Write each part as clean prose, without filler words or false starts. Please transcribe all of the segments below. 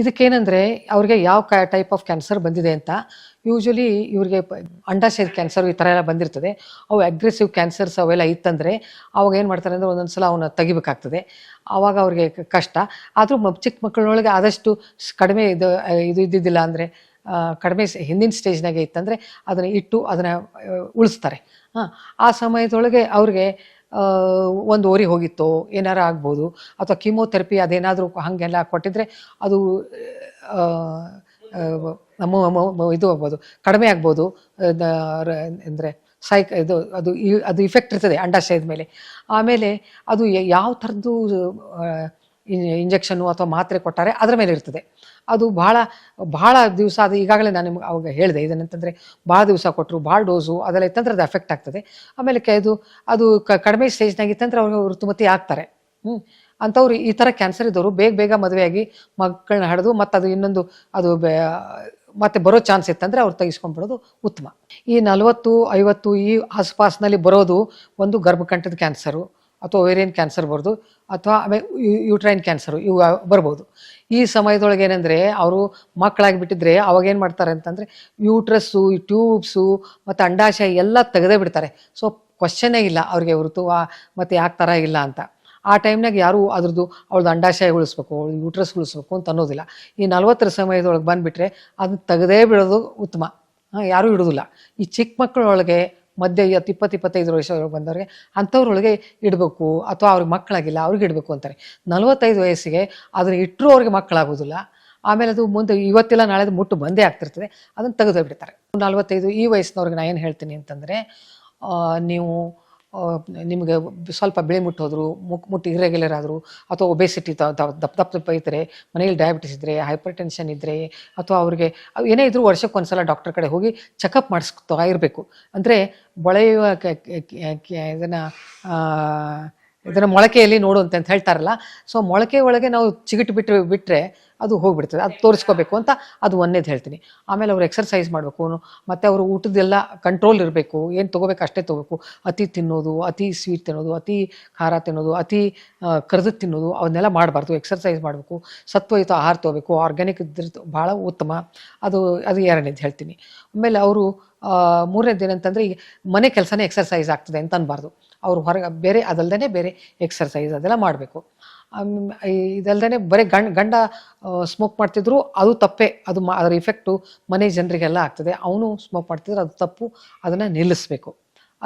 ಇದಕ್ಕೇನೆಂದರೆ ಅವ್ರಿಗೆ ಯಾವ type of cancer ಬಂದಿದೆ ಅಂತ ಯೂಶ್ವಲಿ ಇವ್ರಿಗೆ ಅಂಡಾಶಯದ ಕ್ಯಾನ್ಸರ್ ಈ ಥರ ಎಲ್ಲ ಬಂದಿರ್ತದೆ. ಅವು ಅಗ್ರೆಸಿವ್ ಕ್ಯಾನ್ಸರ್ಸ್ ಅವೆಲ್ಲ ಇತ್ತಂದರೆ ಅವಾಗ ಏನು ಮಾಡ್ತಾರೆ ಅಂದರೆ ಒಂದೊಂದು ಸಲ ಅವನ್ನ ತೆಗಿಬೇಕಾಗ್ತದೆ. ಆವಾಗ ಅವ್ರಿಗೆ ಕಷ್ಟ. ಆದರೂ ಚಿಕ್ಕ ಮಕ್ಕಳೊಳಗೆ ಆದಷ್ಟು ಕಡಿಮೆ ಇದು ಇದ್ದಿದ್ದಿಲ್ಲ ಅಂದರೆ ಕಡಿಮೆ ಹಿಂದಿನ ಸ್ಟೇಜ್ನಾಗೆ ಇತ್ತಂದರೆ ಅದನ್ನು ಇಟ್ಟು ಅದನ್ನು ಉಳಿಸ್ತಾರೆ. ಆ ಸಮಯದೊಳಗೆ ಅವ್ರಿಗೆ ಒಂದು ಓರಿ ಹೋಗಿತ್ತೋ ಏನಾರು ಆಗ್ಬೋದು, ಅಥವಾ ಕೀಮೋಥೆರಪಿ ಅದೇನಾದರೂ ಹಾಗೆಲ್ಲ ಕೊಟ್ಟಿದ್ರೆ ಅದು ಇದು ಆಗ್ಬೋದು, ಕಡಿಮೆ ಆಗ್ಬೋದು. ಅಂದರೆ ಅದು ಇಫೆಕ್ಟ್ ಇರ್ತದೆ ಅಂಡಾಶಯದ ಮೇಲೆ. ಆಮೇಲೆ ಅದು ಯಾವ ಥರದ್ದು ಇಂಜೆಕ್ಷನ್ನು ಅಥವಾ ಮಾತ್ರೆ ಕೊಟ್ಟಾರೆ ಅದರ ಮೇಲೆ ಇರ್ತದೆ. ಅದು ಭಾಳ ದಿವಸ, ಅದು ಈಗಾಗಲೇ ನಾನು ನಿಮ್ಗೆ ಅವಾಗ ಹೇಳಿದೆ ಇದನ್ನಂತಂದರೆ ಭಾಳ ದಿವಸ ಕೊಟ್ಟರು, ಭಾಳ ಡೋಸು ಅದೆಲ್ಲ ಇತ್ತಂದ್ರೆ ಅದು ಎಫೆಕ್ಟ್ ಆಗ್ತದೆ. ಆಮೇಲೆ ಅದು ಕಡಿಮೆ ಸ್ಟೇಜ್ನಾಗಿತ್ತಂದ್ರೆ ಅವ್ರಿಗೆ ಋತುಮತಿ ಆಗ್ತಾರೆ. ಅಂಥವ್ರು ಈ ಥರ ಕ್ಯಾನ್ಸರ್ ಇದ್ದವರು ಬೇಗ ಮದುವೆಯಾಗಿ ಮಕ್ಕಳನ್ನ ಹಡೆದು ಮತ್ತು ಅದು ಇನ್ನೊಂದು ಅದು ಮತ್ತೆ ಬರೋ ಚಾನ್ಸ್ ಇತ್ತಂದರೆ ಅವ್ರು ತೆಗಿಸ್ಕೊಂಡ್ಬಿಡೋದು ಉತ್ತಮ. ಈ 40-50 ಈ ಆಸ್ಪಾಸ್ನಲ್ಲಿ ಬರೋದು ಒಂದು ಗರ್ಭಕಂಠದ ಕ್ಯಾನ್ಸರು ಅಥವಾ ಓವೇರಿಯನ್ ಕ್ಯಾನ್ಸರ್ ಬರ್ಬೋದು, ಅಥವಾ ಆಮೇಲೆ ಯೂಟ್ರೈನ್ ಕ್ಯಾನ್ಸರು ಇವು ಬರ್ಬೋದು. ಈ ಸಮಯದೊಳಗೆ ಏನಂದರೆ ಅವರು ಮಕ್ಕಳಾಗಿಬಿಟ್ಟಿದ್ರೆ ಅವಾಗೇನು ಮಾಡ್ತಾರೆ ಅಂತಂದರೆ ಯೂಟ್ರಸ್ಸು, ಈ ಟ್ಯೂಬ್ಸು ಮತ್ತು ಅಂಡಾಶಯ ಎಲ್ಲ ತೆಗೆದೇ ಬಿಡ್ತಾರೆ. ಸೊ ಕ್ವಶನ್ನೇ ಇಲ್ಲ ಅವ್ರಿಗೆ ಋತುವ ಮತ್ತು ಯಾಕೆ ಥರ ಇಲ್ಲ ಅಂತ. ಆ ಟೈಮ್ನಾಗ ಯಾರೂ ಅದ್ರದ್ದು ಅವಳದು ಅಂಡಾಶಯ ಉಳಿಸ್ಬೇಕು, ಅವಳು ಯೂಟ್ರಸ್ ಉಳಿಸ್ಬೇಕು ಅಂತ ಅನ್ನೋದಿಲ್ಲ. ಈ 40 ಸಮಯದೊಳಗೆ ಬಂದುಬಿಟ್ರೆ ಅದನ್ನ ತೆಗೆದೇ ಬಿಡೋದು ಉತ್ತಮ. ಯಾರೂ ಇಡೋದಿಲ್ಲ. ಈ ಚಿಕ್ಕ ಮಕ್ಕಳೊಳಗೆ ಮಧ್ಯೆ 20-25 ವರ್ಷದೊಳಗೆ ಬಂದವ್ರಿಗೆ ಅಂಥವ್ರೊಳಗೆ ಇಡಬೇಕು, ಅಥವಾ ಅವ್ರಿಗೆ ಮಕ್ಕಳಾಗಿಲ್ಲ ಅವ್ರಿಗೆ ಇಡಬೇಕು ಅಂತಾರೆ. 45 ವಯಸ್ಸಿಗೆ ಅದನ್ನು ಇಟ್ಟರೂ ಅವ್ರಿಗೆ ಮಕ್ಕಳಾಗೋದಿಲ್ಲ. ಆಮೇಲೆ ಅದು ಮುಂದೆ ಇವತ್ತಿಲ್ಲ ನಾಳೆದು ಮುಟ್ಟು ಬಂದೇ ಆಗ್ತಿರ್ತದೆ, ಅದನ್ನು ತೆಗೆದು ಬಿಡ್ತಾರೆ. 45 ಈ ವಯಸ್ಸಿನವ್ರಿಗೆ ನಾನು ಏನು ಹೇಳ್ತೀನಿ ಅಂತಂದರೆ, ನೀವು ನಿಮಗೆ ಸ್ವಲ್ಪ ಬಿಳಿ ಮುಟ್ಟು ಹೋದ್ರು, ಮುಟ್ಟು ಇರ್ರೆಗ್ಯುಲರ್ ಆದರೂ, ಅಥವಾ ಒಬೆಸಿಟಿ ದಪ್ಪ ಇದ್ದರೆ, ಮನೇಲಿ ಡಯಾಬಿಟಿಸ್ ಇದ್ದರೆ, ಹೈಪರ್ ಟೆನ್ಷನ್ ಇದ್ದರೆ, ಅಥವಾ ಅವ್ರಿಗೆ ಏನೇ ಇದ್ರೂ ವರ್ಷಕ್ಕೊಂದ್ಸಲ ಡಾಕ್ಟರ್ ಕಡೆ ಹೋಗಿ ಚೆಕಪ್ ಮಾಡಿಸ್ತಾ ಇರಬೇಕು. ಅಂದರೆ ಬೆಳೆಯುವ ಇದನ್ನು ಮೊಳಕೆಯಲ್ಲಿ ನೋಡು ಅಂತ ಹೇಳ್ತಾರಲ್ಲ. ಸೊ ಮೊಳಕೆ ಒಳಗೆ ನಾವು ಚಿಗಿಟು ಬಿಟ್ಟರೆ ಅದು ಹೋಗ್ಬಿಡ್ತದೆ. ಅದು ತೋರಿಸ್ಕೋಬೇಕು ಅಂತ ಅದು ಒಂದೇದು ಹೇಳ್ತೀನಿ. ಆಮೇಲೆ ಅವ್ರು ಎಕ್ಸರ್ಸೈಸ್ ಮಾಡಬೇಕು, ಮತ್ತು ಅವರು ಊಟದೆಲ್ಲ ಕಂಟ್ರೋಲ್ ಇರಬೇಕು. ಏನು ತೊಗೋಬೇಕು ಅಷ್ಟೇ ತೊಗೋಬೇಕು. ಅತಿ ತಿನ್ನೋದು, ಅತಿ ಸ್ವೀಟ್ ತಿನ್ನೋದು, ಅತಿ ಖಾರ ತಿನ್ನೋದು, ಅತಿ ಕರೆದು ತಿನ್ನೋದು ಅವನ್ನೆಲ್ಲ ಮಾಡಬಾರ್ದು. ಎಕ್ಸರ್ಸೈಸ್ ಮಾಡಬೇಕು, ಸತ್ವಯುತ ಆಹಾರ ತೊಗೋಬೇಕು, ಆರ್ಗ್ಯಾನಿಕ್ ಇದ್ರೆ ಭಾಳ ಉತ್ತಮ. ಅದು 2ನೇದು ಹೇಳ್ತೀನಿ. ಆಮೇಲೆ ಅವರು 3ನೇದು ಏನಂತಂದರೆ, ಈಗ ಮನೆ ಕೆಲಸನೇ ಎಕ್ಸರ್ಸೈಸ್ ಆಗ್ತದೆ ಅಂತ ಅನ್ಬಾರ್ದು. ಅವರು ಹೊರಗೆ ಬೇರೆ ಅದಲ್ದೇ ಬೇರೆ ಎಕ್ಸರ್ಸೈಸ್ ಅದೆಲ್ಲ ಮಾಡಬೇಕು. ಇದಲ್ದೇ ಬರೀ ಗಂಡ ಸ್ಮೋಕ್ ಮಾಡ್ತಿದ್ರು ಅದು ತಪ್ಪೇ. ಅದರ ಇಫೆಕ್ಟು ಮನೆ ಜನರಿಗೆಲ್ಲ ಆಗ್ತದೆ. ಅವನು ಸ್ಮೋಕ್ ಮಾಡ್ತಿದ್ರು ಅದು ತಪ್ಪು, ಅದನ್ನು ನಿಲ್ಲಿಸ್ಬೇಕು,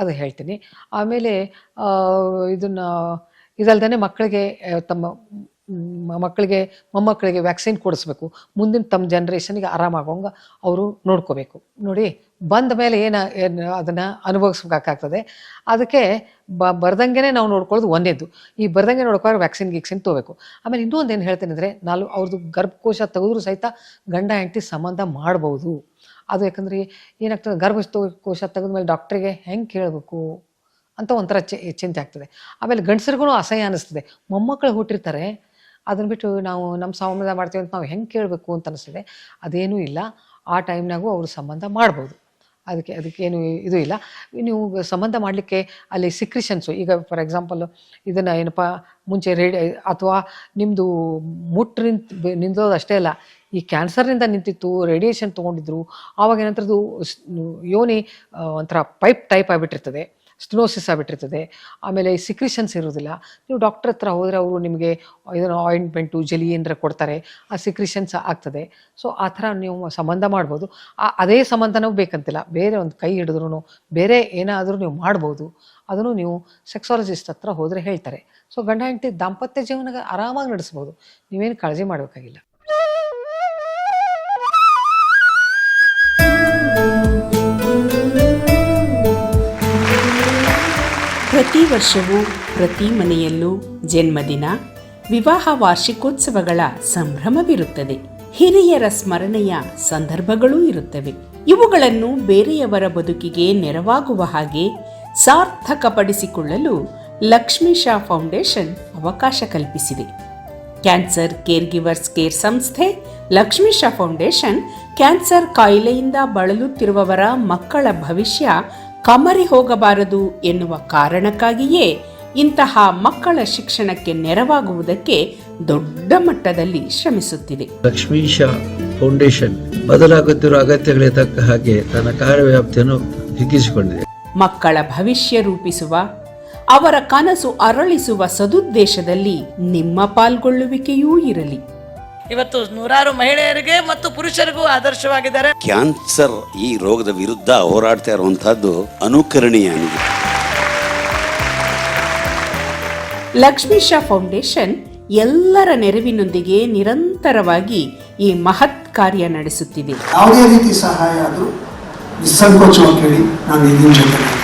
ಅದು ಹೇಳ್ತೀನಿ. ಆಮೇಲೆ ಇದಲ್ದೇ ಮಕ್ಕಳಿಗೆ ಮೊಮ್ಮಕ್ಕಳಿಗೆ ವ್ಯಾಕ್ಸಿನ್ ಕೊಡಿಸ್ಬೇಕು. ಮುಂದಿನ ತಮ್ಮ ಜನ್ರೇಷನ್ಗೆ ಆರಾಮಾಗೋಂಗೆ ಅವರು ನೋಡ್ಕೋಬೇಕು. ನೋಡಿ, ಬಂದ ಮೇಲೆ ಏನು ಅದನ್ನು ಅನುಭವಿಸ್ಬೇಕಾಗ್ತದೆ. ಅದಕ್ಕೆ ಬರ್ದಂಗೆ ನಾವು ನೋಡ್ಕೊಳ್ಳೋದು ಒಂದೇದು. ಈ ಬರ್ದಂಗೆ ನೋಡ್ಕೊಳ್ಳೋ ವ್ಯಾಕ್ಸಿನ್ ತೊಗೋಬೇಕು. ಆಮೇಲೆ ಇನ್ನೊಂದು ಏನು ಹೇಳ್ತೇನೆ ಅಂದರೆ, ಅವ್ರದ್ದು ಗರ್ಭಕೋಶ ತೆಗೆದ್ರೂ ಸಹಿತ ಗಂಡ ಹೆಂಡತಿ ಸಂಬಂಧ ಮಾಡ್ಬೋದು. ಅದು ಯಾಕಂದರೆ ಏನಾಗ್ತದೆ, ಗರ್ಭಕೋಶ ತೆಗೆದ್ಮೇಲೆ ಡಾಕ್ಟ್ರಿಗೆ ಹೆಂಗೆ ಕೇಳಬೇಕು ಅಂತ ಒಂಥರ ಚಿಂತೆ ಆಗ್ತದೆ. ಆಮೇಲೆ ಗಂಡಸರಿಗೂ ಅಸಹ್ಯ ಅನ್ನಿಸ್ತದೆ. ಮೊಮ್ಮಕ್ಕಳು ಹುಟ್ಟಿರ್ತಾರೆ, ಅದನ್ನು ಬಿಟ್ಟು ನಾವು ನಮ್ಮ ಸಂಬಂಧ ಮಾಡ್ತೀವಿ ಅಂತ ನಾವು ಹೆಂಗೆ ಕೇಳಬೇಕು ಅಂತ ಅನಿಸ್ತದೆ. ಅದೇನೂ ಇಲ್ಲ. ಆ ಟೈಮ್ನಾಗೂ ಅವರು ಸಂಬಂಧ ಮಾಡ್ಬೋದು. ಅದಕ್ಕೇನು ಇದು ಇಲ್ಲ. ನೀವು ಸಂಬಂಧ ಮಾಡಲಿಕ್ಕೆ ಅಲ್ಲಿ ಸಿಕ್ರಿಷನ್ಸು, ಈಗ ಫಾರ್ ಎಕ್ಸಾಂಪಲ್ ಇದನ್ನು ಏನಪ್ಪ ಮುಂಚೆ ಅಥವಾ ನಿಮ್ಮದು ಮುಟ್ಟು ನಿಂತೋದು ಅಷ್ಟೇ ಅಲ್ಲ, ಈ ಕ್ಯಾನ್ಸರ್ನಿಂದ ನಿಂತಿತ್ತು, ರೇಡಿಯೇಷನ್ ತೊಗೊಂಡಿದ್ರು, ಆವಾಗ ಏನಂತದ್ದು ಯೋನಿ ಒಂಥರ ಪೈಪ್ ಟೈಪ್ ಆಗಿಬಿಟ್ಟಿರ್ತದೆ, ಸ್ಟೆನೋಸಿಸ್ ಆಗಿಬಿಟ್ಟಿರ್ತದೆ. ಆಮೇಲೆ ಸಿಕ್ರಿಷನ್ಸ್ ಇರೋದಿಲ್ಲ. ನೀವು ಡಾಕ್ಟರ್ ಹತ್ರ ಹೋದರೆ ಅವರು ನಿಮಗೆ ಇದನ್ನು ಆಯಿಂಟ್ಮೆಂಟು, ಜೆಲಿ ಏನಾರ ಕೊಡ್ತಾರೆ, ಆ ಸಿಕ್ರಿಷನ್ಸ್ ಆಗ್ತದೆ. ಸೊ ಆ ಥರ ನೀವು ಸಂಬಂಧ ಮಾಡ್ಬೋದು. ಅದೇ ಸಂಬಂಧನೂ ಬೇಕಂತಿಲ್ಲ, ಬೇರೆ ಒಂದು ಕೈ ಹಿಡಿದ್ರೂ ಬೇರೆ ಏನಾದರೂ ನೀವು ಮಾಡ್ಬೋದು. ಅದನ್ನು ನೀವು ಸೆಕ್ಸಾಲಜಿಸ್ಟ್ ಹತ್ರ ಹೋದರೆ ಹೇಳ್ತಾರೆ. ಸೊ ಗಂಡ ಹೆಂಡತಿ ದಾಂಪತ್ಯ ಜೀವನ ಆರಾಮಾಗಿ ನಡೆಸ್ಬೋದು. ನೀವೇನು ಕಾಳಜಿ ಮಾಡಬೇಕಾಗಿಲ್ಲ. ಪ್ರತಿ ವರ್ಷವೂ ಪ್ರತಿ ಮನೆಯಲ್ಲೂ ಜನ್ಮದಿನ, ವಿವಾಹ ವಾರ್ಷಿಕೋತ್ಸವಗಳ ಸಂಭ್ರಮವಿರುತ್ತದೆ. ಹಿರಿಯರ ಸ್ಮರಣೆಯ ಸಂದರ್ಭಗಳೂ ಇರುತ್ತವೆ. ಇವುಗಳನ್ನು ಬೇರೆಯವರ ಬದುಕಿಗೆ ನೆರವಾಗುವ ಹಾಗೆ ಸಾರ್ಥಕಪಡಿಸಿಕೊಳ್ಳಲು ಲಕ್ಷ್ಮೀಶಾ ಫೌಂಡೇಶನ್ ಅವಕಾಶ ಕಲ್ಪಿಸಿದೆ. ಕ್ಯಾನ್ಸರ್ ಕೇರ್ ಗಿವರ್ಸ್ ಕೇರ್ ಸಂಸ್ಥೆ ಲಕ್ಷ್ಮೀಶಾ ಫೌಂಡೇಶನ್ ಕ್ಯಾನ್ಸರ್ ಕಾಯಿಲೆಯಿಂದ ಬಳಲುತ್ತಿರುವವರ ಮಕ್ಕಳ ಭವಿಷ್ಯ ಕಮರಿ ಹೋಗಬಾರದು ಎನ್ನುವ ಕಾರಣಕ್ಕಾಗಿಯೇ ಇಂತಹ ಮಕ್ಕಳ ಶಿಕ್ಷಣಕ್ಕೆ ನೆರವಾಗುವುದಕ್ಕೆ ದೊಡ್ಡ ಮಟ್ಟದಲ್ಲಿ ಶ್ರಮಿಸುತ್ತಿದೆ. ಲಕ್ಷ್ಮೀಶ ಫೌಂಡೇಶನ್ ಬದಲಾಗುತ್ತಿರುವ ಅಗತ್ಯಗಳಿಗೆ ತಕ್ಕ ಹಾಗೆ ತನ್ನ ಕಾರ್ಯವ್ಯಾಪ್ತಿಯನ್ನು ಹಿಗ್ಗಿಸಿಕೊಂಡಿದೆ. ಮಕ್ಕಳ ಭವಿಷ್ಯ ರೂಪಿಸುವ, ಅವರ ಕನಸು ಅರಳಿಸುವ ಸದುದ್ದೇಶದಲ್ಲಿ ನಿಮ್ಮ ಪಾಲ್ಗೊಳ್ಳುವಿಕೆಯೂ ಇರಲಿ. ಇವತ್ತು ನೂರಾರು ಮಹಿಳೆಯರಿಗೆ ಮತ್ತು ಪುರುಷರಿಗೂ ಆದರ್ಶವಾಗಿದ್ದಾರೆ. ಕ್ಯಾನ್ಸರ್ ಈ ರೋಗದ ವಿರುದ್ಧ ಹೋರಾಡ್ತಾ ಇರುವಂತಹದ್ದು ಅನುಕರಣೀಯ. ಲಕ್ಷ್ಮೀಶ ಫೌಂಡೇಶನ್ ಎಲ್ಲರ ನೆರವಿನೊಂದಿಗೆ ನಿರಂತರವಾಗಿ ಈ ಮಹತ್ ಕಾರ್ಯ ನಡೆಸುತ್ತಿದೆ. ಯಾವುದೇ ರೀತಿ ಸಹಾಯ ಆದರೂ ನಿಸ್ಸಂಕೋಚವಾಗಿ ಕೇಳಿ, ನಾನು ಇದೀನಿ ಜೊತೆ.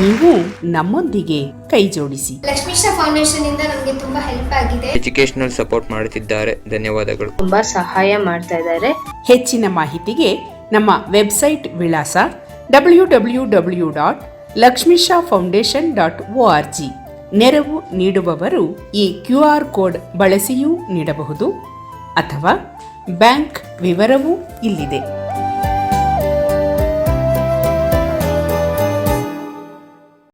ನೀವು ನಮ್ಮೊಂದಿಗೆ ಕೈ ಜೋಡಿಸಿ. ಲಕ್ಷ್ಮೀಶ ಫೌಂಡೇಶನ್ ಇಂದ ನಮಗೆ ತುಂಬಾ ಹೆಲ್ಪ್ ಆಗಿದೆ. ಎಜುಕೇಶನಲ್ ಸಪೋರ್ಟ್ ಮಾಡುತ್ತಿದ್ದಾರೆ. ಧನ್ಯವಾದಗಳು. ತುಂಬಾ ಸಹಾಯ ಮಾಡ್ತಾ ಇದ್ದಾರೆ. ಹೆಚ್ಚಿನ ಮಾಹಿತಿಗೆ ನಮ್ಮ ವೆಬ್ಸೈಟ್ ವಿಳಾಸ www.lakshmishafoundation.org. ನೆರವು ನೀಡುವವರು ಈ QR ಕೋಡ್ ಬಳಸಿಯೂ ನೀಡಬಹುದು ಅಥವಾ ಬ್ಯಾಂಕ್ ವಿವರವೂ ಇಲ್ಲಿದೆ.